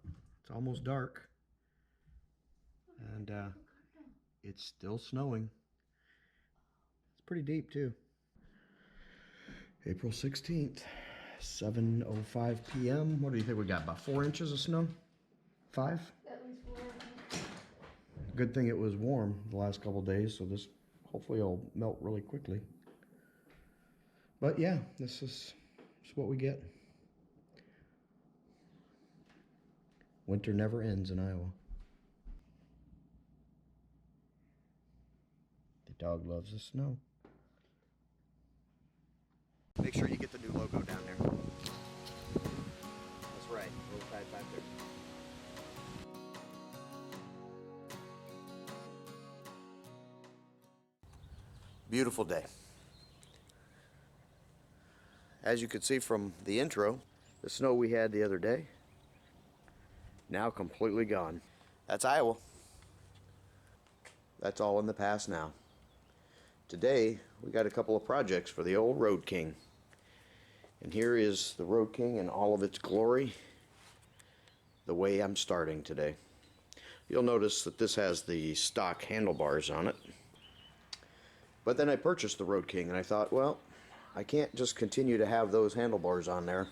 Well, it's almost dark, and it's still snowing. It's pretty deep too. April 16th, 7:05 p.m. What do you think we got? About 4 inches of snow? 5? At least 4. Good thing it was warm the last couple days, so this hopefully will melt really quickly. But yeah, this is what we get. Winter never ends in Iowa. The dog loves the snow. Make sure you get the new logo down there. That's right, little tide back there. Beautiful day. As you could see from the intro, the snow we had the other day, now completely gone. That's Iowa. That's all in the past now. Today, we got a couple of projects for the old Road King. And here is the Road King in all of its glory, the way I'm starting today. You'll notice that this has the stock handlebars on it. But then I purchased the Road King and I thought, well, I can't just continue to have those handlebars on there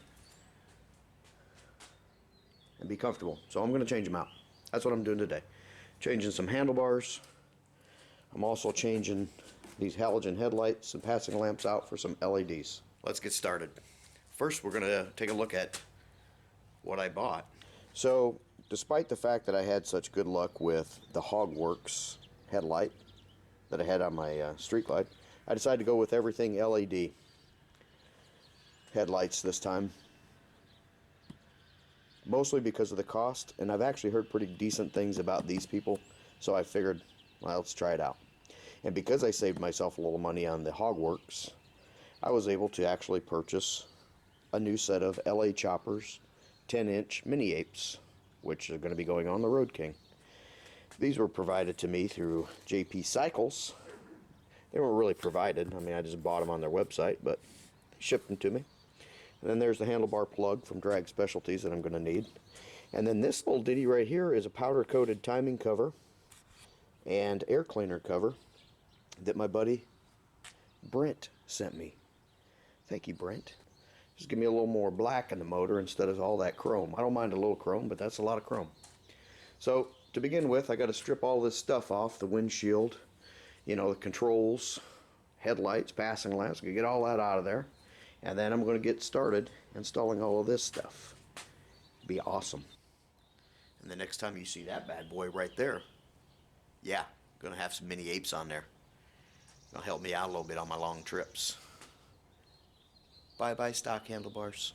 and be comfortable. So I'm going to change them out. That's what I'm doing today. Changing some handlebars. I'm also changing these halogen headlights and passing lamps out for some LEDs. Let's get started. First, we're going to take a look at what I bought. So, despite the fact that I had such good luck with the Hogworks headlight that I had on my street light, I decided to go with everything LED headlights this time. Mostly because of the cost, and I've actually heard pretty decent things about these people, so I figured, well, let's try it out. And because I saved myself a little money on the Hogworks, I was able to actually purchase a new set of LA Choppers 10-inch mini apes, which are going to be going on the Road King. These were provided to me through JP Cycles. They weren't really provided. I mean, I just bought them on their website, but they shipped them to me. And then there's the handlebar plug from Drag Specialties that I'm going to need. And then this little ditty right here is a powder-coated timing cover and air cleaner cover that my buddy Brent sent me. Thank you, Brent. Just give me a little more black in the motor instead of all that chrome. I don't mind a little chrome, but that's a lot of chrome. So, to begin with, I got to strip all this stuff off, the windshield, you know, the controls, headlights, passing lamps, get all that out of there. And then I'm going to get started installing all of this stuff. Be awesome. And the next time you see that bad boy right there, yeah, going to have some mini apes on there. Gonna help me out a little bit on my long trips. Bye-bye stock handlebars.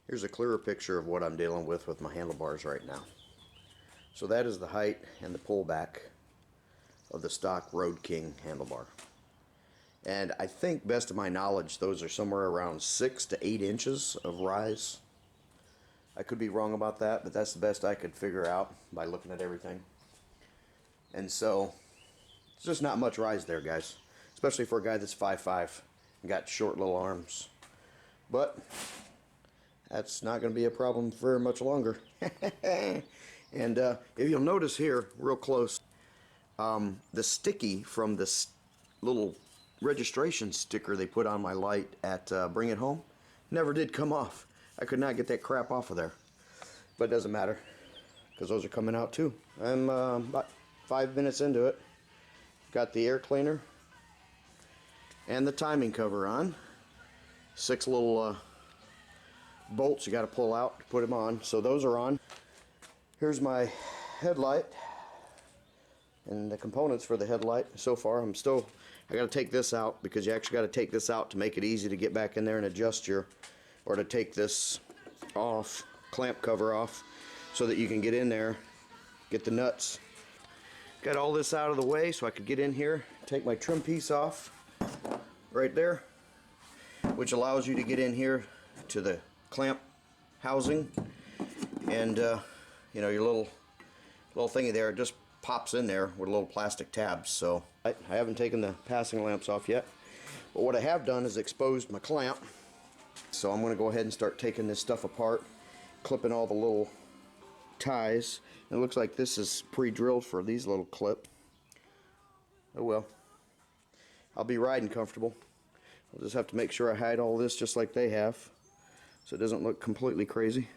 Here's a clearer picture of what I'm dealing with my handlebars right now. So that is the height and the pullback of the stock Road King handlebar. And I think, best of my knowledge, those are somewhere around 6 to 8 inches of rise. I could be wrong about that, but that's the best I could figure out by looking at everything. And so, it's just not much rise there, guys. Especially for a guy that's 5'5" and got short little arms. But, that's not going to be a problem very much longer. And if you'll notice here, real close, the sticky from this little registration sticker they put on my light at Bring It Home never did come off. I could not get that crap off of there. But it doesn't matter, because those are coming out too. I'm about 5 minutes into it. Got the air cleaner and the timing cover on. 6 little bolts you got to pull out to put them on. So those are on. Here's my headlight and the components for the headlight. So far, I got to take this out, because you actually got to take this out to make it easy to get back in there and adjust or to take this off, clamp cover off, so that you can get in there, get the nuts. Got all this out of the way so I could get in here, take my trim piece off right there, which allows you to get in here to the clamp housing, and you know, your little thingy there, it just pops in there with little plastic tabs. So I haven't taken the passing lamps off yet, but what I have done is exposed my clamp. So I'm going to go ahead and start taking this stuff apart clipping all the little ties. It looks like this is pre-drilled for these little clips. Oh well. I'll be riding comfortable. I'll just have to make sure I hide all this just like they have, so it doesn't look completely crazy.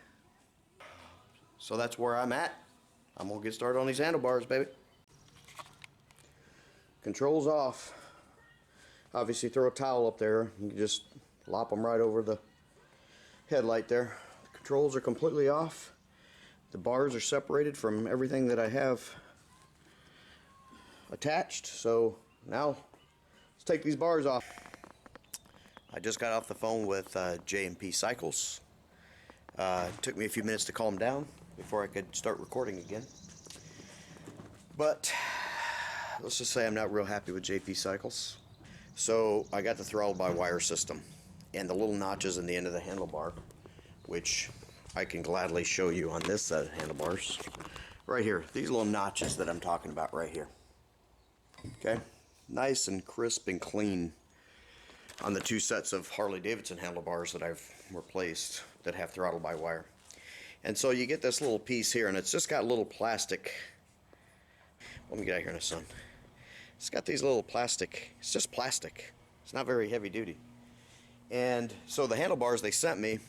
So that's where I'm at. I'm gonna get started on these handlebars, baby. Controls off. Obviously throw a towel up there. You can just lop them right over the headlight there. The controls are completely off. The bars are separated from everything that I have attached. So now let's take these bars off. I just got off the phone with J&P Cycles. It took me a few minutes to calm down before I could start recording again. But let's just say I'm not real happy with JP Cycles. So I got the throttle by wire system and the little notches in the end of the handlebar, which I can gladly show you on this set of handlebars. Right here, these little notches that I'm talking about right here. Okay, nice and crisp and clean on the two sets of Harley-Davidson handlebars that I've replaced that have throttle by wire. And so you get this little piece here, and it's just got little plastic. Let me get out here in the sun. It's got these little plastic, it's just plastic. It's not very heavy duty. And so the handlebars they sent me,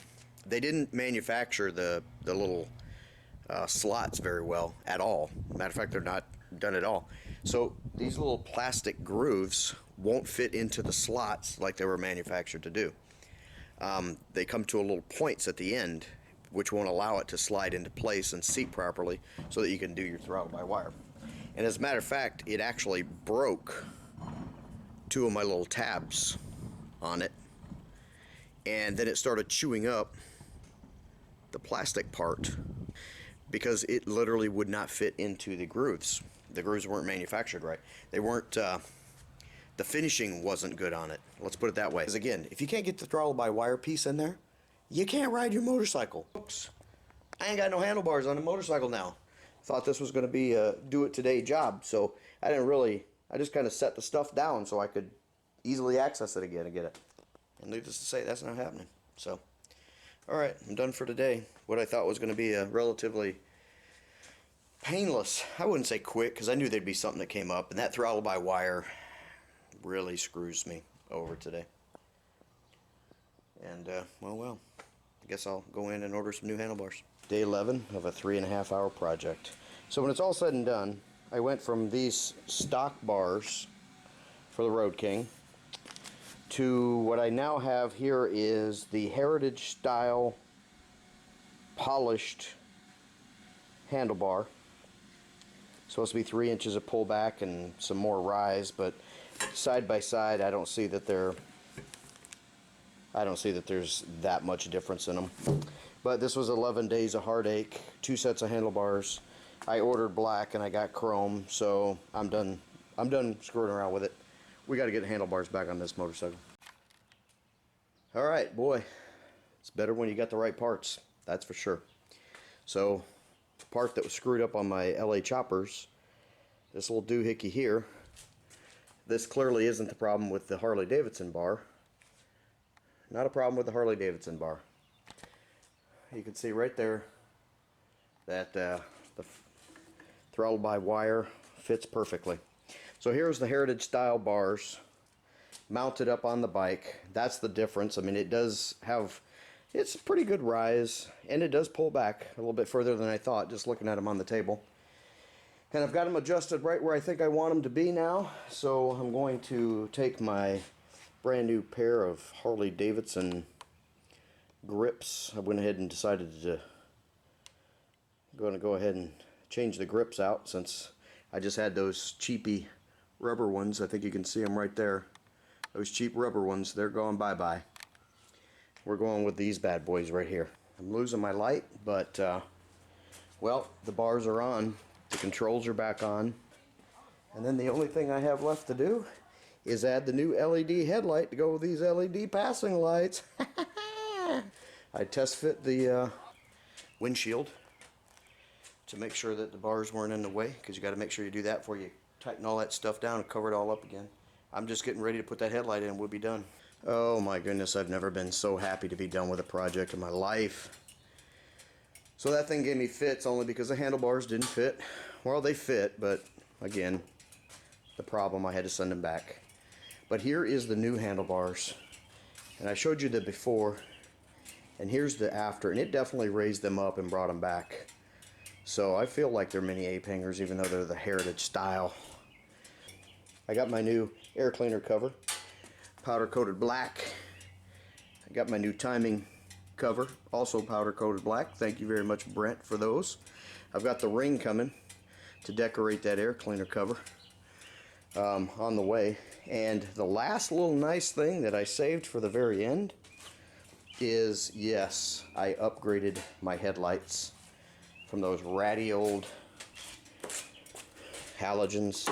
they didn't manufacture the little slots very well at all. Matter of fact, they're not done at all. So these little plastic grooves won't fit into the slots like they were manufactured to do. They come to a little points at the end, which won't allow it to slide into place and seat properly so that you can do your throttle by wire. And as a matter of fact, it actually broke two of my little tabs on it, and then it started chewing up the plastic part because it literally would not fit into the grooves. The grooves weren't manufactured right. They weren't, the finishing wasn't good on it. Let's put it that way. Because again, if you can't get the throttle by wire piece in there, you can't ride your motorcycle. Oops. I ain't got no handlebars on the motorcycle now. Thought this was going to be a do-it-today job, so I just kind of set the stuff down so I could easily access it again and get it. And needless to say, that's not happening. So, alright, I'm done for today. What I thought was going to be a relatively painless, I wouldn't say quick, because I knew there'd be something that came up, and that throttle by wire really screws me over today. And, well, I guess I'll go in and order some new handlebars. Day 11 of a 3.5-hour project. So when it's all said and done, I went from these stock bars for the Road King to what I now have here is the Heritage style polished handlebar. Supposed to be 3 inches of pullback and some more rise, but side by side I don't see that there's that much difference in them. But this was 11 days of heartache, 2 sets of handlebars. I ordered black and I got chrome, so I'm done screwing around with it. We got to get handlebars back on this motorcycle. All right, boy, it's better when you got the right parts, that's for sure. So the part that was screwed up on my LA choppers, this little doohickey here, this clearly isn't the problem with the Harley-Davidson bar. Not a problem with the Harley-Davidson bar. You can see right there that the throttle by wire fits perfectly. So here's the Heritage style bars mounted up on the bike. That's the difference. I mean, it's a pretty good rise, and it does pull back a little bit further than I thought just looking at them on the table. And I've got them adjusted right where I think I want them to be now. So I'm going to take my brand new pair of Harley-Davidson grips. I went ahead and decided to go ahead and change the grips out since I just had those cheapy rubber ones. I think you can see them right there. Those cheap rubber ones, they're going bye-bye. We're going with these bad boys right here. I'm losing my light, but well, the bars are on, the controls are back on, and then the only thing I have left to do is add the new LED headlight to go with these LED passing lights. I test fit the windshield to make sure that the bars weren't in the way, because you got to make sure you do that before you tighten all that stuff down and cover it all up again. I'm just getting ready to put that headlight in and we'll be done. Oh my goodness, I've never been so happy to be done with a project in my life. So that thing gave me fits only because the handlebars didn't fit. Well, they fit, but again, the problem, I had to send them back. But here is the new handlebars. And I showed you the before, and here's the after, and it definitely raised them up and brought them back. So I feel like they're mini ape hangers, even though they're the heritage style. I got my new air cleaner cover, powder coated black. I got my new timing cover, also powder coated black. Thank you very much, Brent, for those. I've got the ring coming to decorate that air cleaner cover on the way. And the last little nice thing that I saved for the very end is, yes, I upgraded my headlights from those ratty old halogens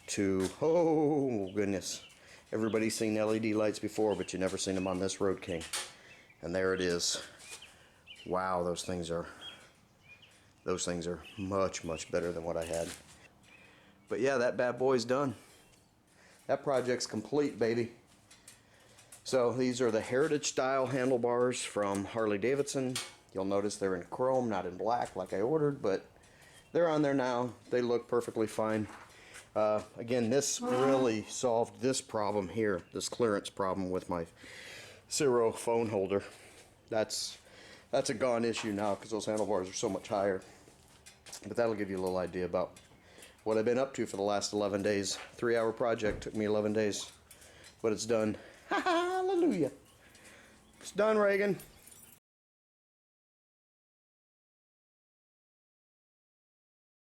to, oh goodness, everybody's seen LED lights before, but you never seen them on this Road King. And there it is. Wow, those things are much, much better than what I had. But yeah, that bad boy's done. That project's complete, baby. So these are the heritage style handlebars from Harley Davidson. You'll notice they're in chrome, not in black like I ordered, but they're on there now. They look perfectly fine. Again, this really solved this problem here, this clearance problem with my Zero phone holder. That's a gone issue now because those handlebars are so much higher. But that'll give you a little idea about what I've been up to for the last 11 days. 3-hour project, took me 11 days, but it's done. Hallelujah. It's done, Reagan.